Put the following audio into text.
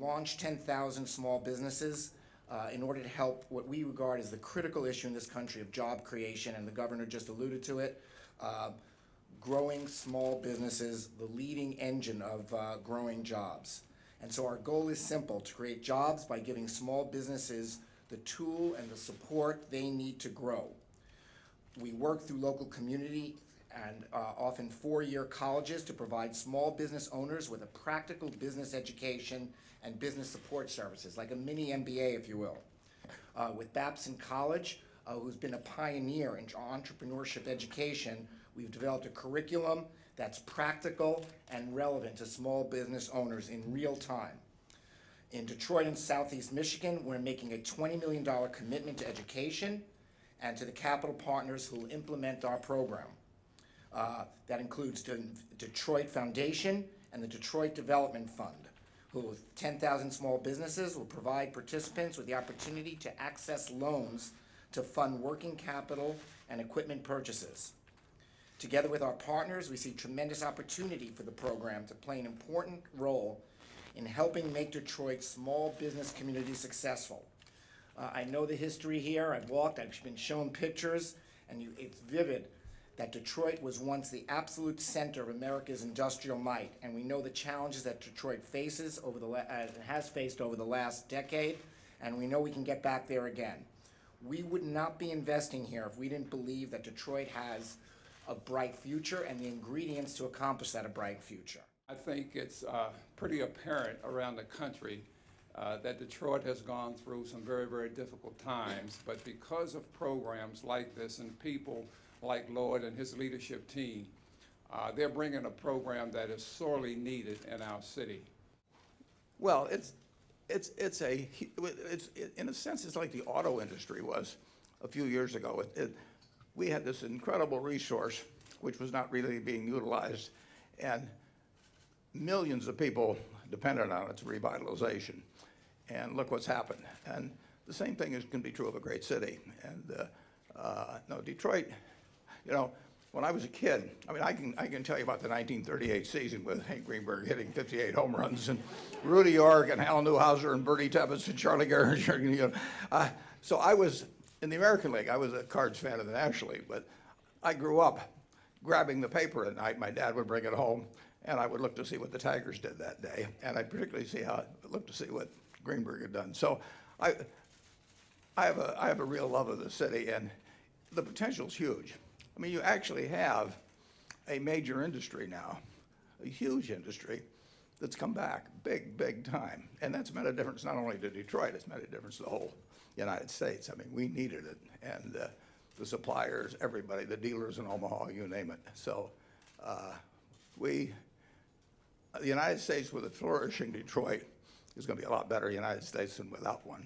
launched 10,000 small businesses in order to help what we regard as the critical issue in this country of job creation, and the governor just alluded to it. Growing small businesses, the leading engine of growing jobs. And so our goal is simple: to create jobs by giving small businesses the tool and the support they need to grow. We work through local community and often four-year colleges to provide small business owners with a practical business education and business support services, like a mini MBA, if you will. With Babson College, who's been a pioneer in entrepreneurship education, we've developed a curriculum that's practical and relevant to small business owners in real time. In Detroit and Southeast Michigan, we're making a $20 million commitment to education and to the capital partners who will implement our program. That includes the Detroit Foundation and the Detroit Development Fund, who with 10,000 small businesses will provide participants with the opportunity to access loans to fund working capital and equipment purchases. Together with our partners, we see tremendous opportunity for the program to play an important role in helping make Detroit's small business community successful. I know the history here. I've walked, I've been shown pictures, and it's vivid that Detroit was once the absolute center of America's industrial might, and we know the challenges that Detroit faces has faced over the last decade, and we know we can get back there again. We would not be investing here if we didn't believe that Detroit has a bright future and the ingredients to accomplish that bright future. I think it's pretty apparent around the country that Detroit has gone through some very, very difficult times, but because of programs like this and people like Lloyd and his leadership team, they're bringing a program that is sorely needed in our city. Well, it's in a sense, it's like the auto industry was a few years ago. We had this incredible resource which was not really being utilized, and millions of people depended on its revitalization. And look what's happened. And the same thing can be true of a great city. And no, Detroit, you know, when I was a kid, I mean, I can tell you about the 1938 season with Hank Greenberg hitting 58 home runs, and Rudy York and Hal Newhouser and Bertie Tebbetts and Charlie Gehringer. You know. So I was, in the American League, I was a Cards fan of the National League, but I grew up grabbing the paper at night. My dad would bring it home, and I would look to see what the Tigers did that day, and I'd particularly look to see what Greenberg had done. So I have a real love of the city, and the potential's huge. I mean, you actually have a major industry now, a huge industry that's come back big, big time. And that's made a difference not only to Detroit, it's made a difference to the whole United States. I mean, we needed it. And the suppliers, everybody, the dealers in Omaha, you name it. So the United States with a flourishing Detroit is going to be a lot better United States than without one.